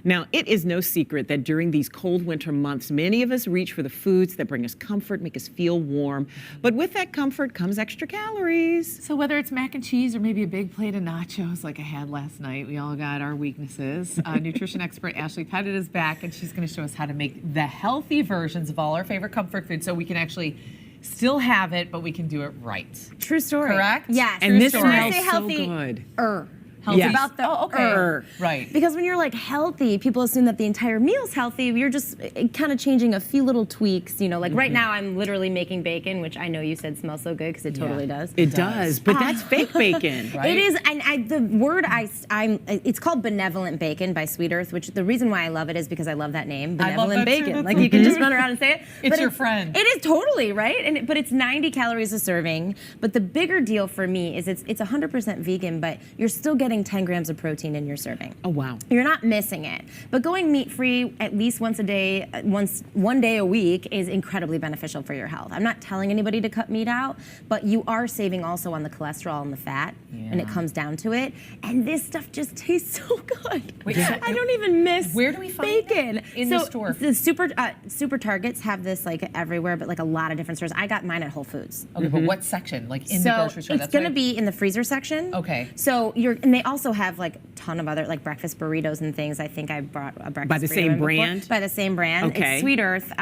Now, it is no secret that during these cold winter months, many of us reach for the foods that bring us comfort, make us feel warm. But with that comfort comes extra calories. So whether it's mac and cheese or maybe a big plate of nachos like I had last night, we all got our weaknesses. Nutrition expert Ashley Pettit is back, and she's going to show us how to make the healthy versions of all our favorite comfort foods so we can actually still have it, but we can do it right. True story. Correct? Yes. And this when I smells say so healthy, good. Healthy. Yes. About the Right. Because when you're like healthy, people assume that the entire meal's healthy. You're just kind of changing a few little tweaks. You know, like right now I'm literally making bacon, which I know you said smells so good because it totally does. It does, but that's fake bacon, right? It is, and the word it's called benevolent bacon by Sweet Earth, which the reason why I love it is because I love that name, benevolent bacon. Like you can just run around and say it. It's your friend. It is totally right, but it's 90 calories a serving. But the bigger deal for me is it's 100% vegan, but you're still getting 10 grams of protein in your serving. Oh, wow. You're not missing it. But going meat-free at least once a day, one day a week is incredibly beneficial for your health. I'm not telling anybody to cut meat out, but you are saving also on the cholesterol and the fat, and it comes down to it. And this stuff just tastes so good. Wait, I don't even miss where do we find bacon. it? In the store? The super Targets have this like everywhere, but like a lot of different stores. I got mine at Whole Foods. Okay, but what section? Like in the grocery store? It's going to be in the freezer section. Okay. So and they also have like a ton of other like breakfast burritos and things. I think I brought a breakfast By the burrito same in before. brand? By the same brand. Okay. It's Sweet Earth.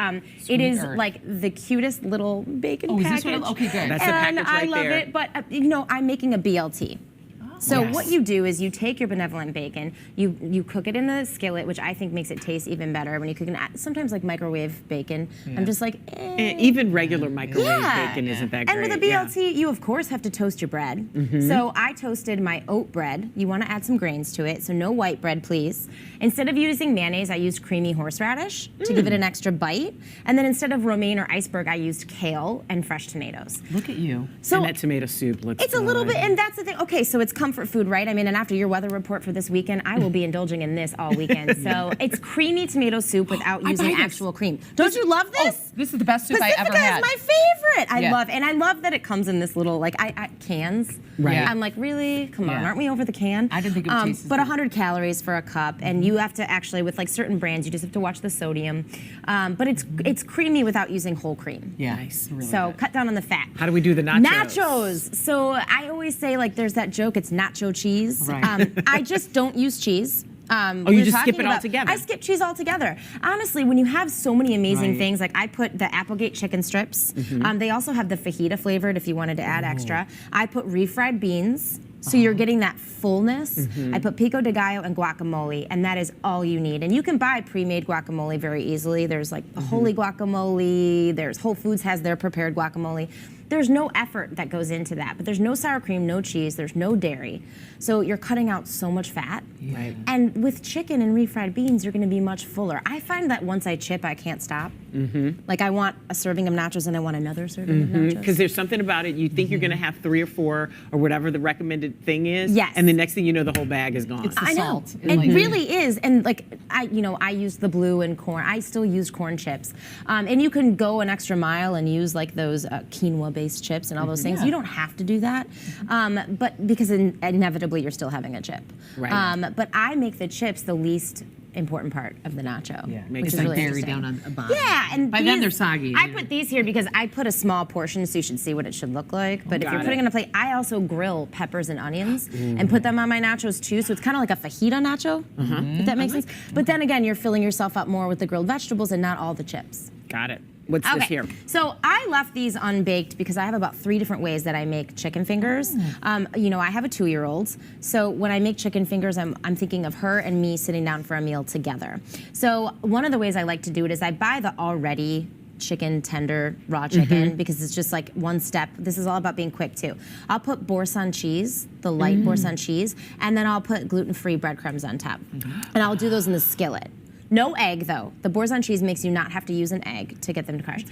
It is like the cutest little bacon Oh, is package. this what? Okay, good. That's the And package I right love there. it, but I'm making a BLT. So what you do is you take your benevolent bacon, you cook it in the skillet, which I think makes it taste even better when you cook it. Sometimes like microwave bacon, I'm just like, Even regular microwave bacon isn't that great. And with a BLT, you of course have to toast your bread. So I toasted my oat bread. You want to add some grains to it, so no white bread, please. Instead of using mayonnaise, I used creamy horseradish to give it an extra bite. And then instead of romaine or iceberg, I used kale and fresh tomatoes. Look at you. So And that tomato soup looks it's a little good. bit, and that's the thing. Okay, so it's comfort food, right? I mean, and after your weather report for this weekend, I will be indulging in this all weekend. So it's creamy tomato soup without using buy this. actual cream. Don't you love this? Oh, this is the best soup I ever Pacifica had. is my favorite. Yeah. I love that it comes in this little like cans. Right. Yeah. I'm like, really? Come on, Yeah. aren't we over the can? I didn't think it would taste as But good. 100 calories for a cup, and you have to actually, with like certain brands, you just have to watch the sodium. But it's creamy without using whole cream. Yeah. Nice. Really So good. cut down on the fat. How do we do the nachos? Nachos. So I always say like there's that joke. It's nacho cheese. Right. I just don't use cheese. you we were just skip talking it about- altogether? I skip cheese altogether. Honestly, when you have so many amazing Right. things, like I put the Applegate chicken strips. They also have the fajita flavored if you wanted to add extra. I put refried beans. So you're getting that fullness. I put pico de gallo and guacamole, and that is all you need. And you can buy pre-made guacamole very easily. There's like Holy guacamole. There's Whole Foods has their prepared guacamole. There's no effort that goes into that, but there's no sour cream, no cheese, there's no dairy. So you're cutting out so much fat. Right. And with chicken and refried beans, you're gonna be much fuller. I find that once I chip, I can't stop. Like I want a serving of nachos and I want another serving of nachos. Because there's something about it, you think you're going to have 3 or 4 or whatever the recommended thing is. Yes. And the next thing you know, the whole bag is gone. It's the I know. salt. It Like- really is. And like, I used the blue and corn. I still use corn chips. And you can go an extra mile and use like those quinoa-based chips and all those things. Yeah. You don't have to do that. But because inevitably you're still having a chip. Right. But I make the chips the least important part of the nacho. Yeah, Makes which is it's like really dairy interesting. down on a bottom. Yeah, and by then they're soggy. I put these here because I put a small portion so you should see what it should look like. But if you're Got putting it. it on a plate, I also grill peppers and onions and put them on my nachos too. So it's kind of like a fajita nacho, if that makes sense. But then again, you're filling yourself up more with the grilled vegetables and not all the chips. Got it. What's this here? So I left these unbaked because I have about 3 different ways that I make chicken fingers. I have a 2-year-old, so when I make chicken fingers, I'm thinking of her and me sitting down for a meal together. So one of the ways I like to do it is I buy the already chicken tender raw chicken because it's just like one step. This is all about being quick too. I'll put boursin cheese, the light boursin cheese, and then I'll put gluten-free breadcrumbs on top. And I'll do those in the skillet. No egg, though. The boursin cheese makes you not have to use an egg to get them to crash.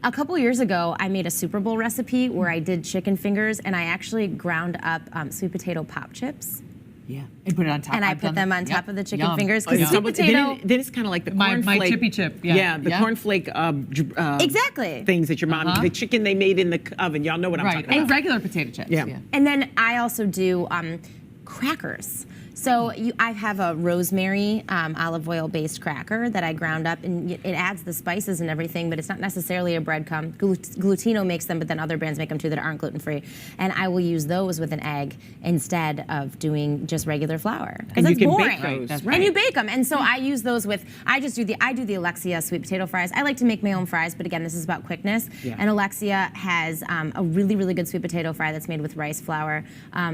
A couple years ago, I made a Super Bowl recipe where I did chicken fingers, and I actually ground up sweet potato pop chips. Yeah, and put it on top. And I I've put done them that. on top Yep. of the chicken Yum. fingers. Oh, Because yeah. sweet potato... Then it's kind of like the My cornflake. chippy chip, yeah. the Yeah. cornflake Exactly. things that your mom, the chicken they made in the oven. Y'all know what I'm Right, talking and about. regular potato chips. Yeah. And then I also do crackers. So I have a rosemary olive oil based cracker that I ground up, and it adds the spices and everything, but it's not necessarily a breadcrumb. Glutino makes them, but then other brands make them too that aren't gluten free. And I will use those with an egg instead of doing just regular flour. And Because you it's can boring. bake those. That's And you bake them. And so I use those with, I do the Alexia sweet potato fries. I like to make my own fries, but again, this is about quickness. Yeah. And Alexia has a really, really good sweet potato fry that's made with rice flour.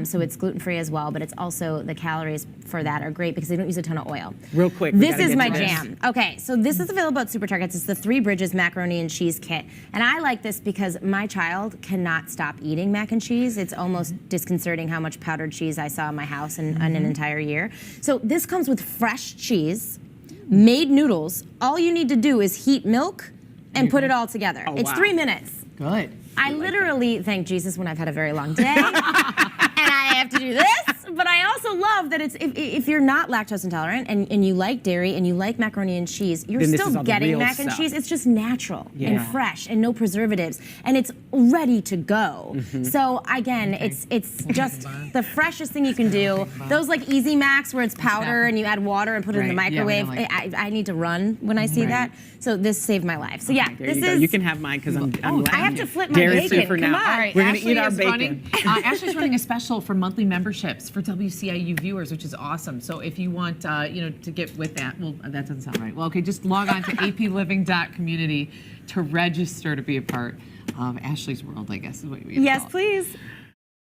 So it's gluten-free as well, but it's also, the calories for that are great because they don't use a ton of oil. Real quick, we This gotta is get my to this. jam. Okay, so this is available at Super Targets. It's the Three Bridges macaroni and cheese kit. And I like this because my child cannot stop eating mac and cheese. It's almost disconcerting how much powdered cheese I saw in my house in an entire year. So this comes with fresh cheese, made noodles. All you need to do is heat milk and put it all together. Oh, It's wow. 3 minutes. Good. I literally thank Jesus when I've had a very long day and I have to do this. But I also love that it's if you're not lactose intolerant and you like dairy and you like macaroni and cheese, you're Then this is still all the getting real mac and stuff. cheese. It's just natural and Yeah. fresh and no preservatives, and it's ready to go. Mm-hmm. So again, it's just the freshest thing you can do. Those like Easy Macs where it's powder and you add water and put it in the Right. Yeah, we microwave. don't like- I need to run when I see Right. that. So this saved my life. So yeah, There this you go. is. You can have mine because I'm I have to flip my dairy free bacon. for Come now. on. All right, We're gonna Ashley eat our is bacon. running. Ashley's running a special for monthly memberships for WCIU viewers, which is awesome. So if you want, to get with that, well, that doesn't sound right. Well, okay, just log on to apliving.community to register to be a part of Ashley's world, I guess is what we Yes, call it. please.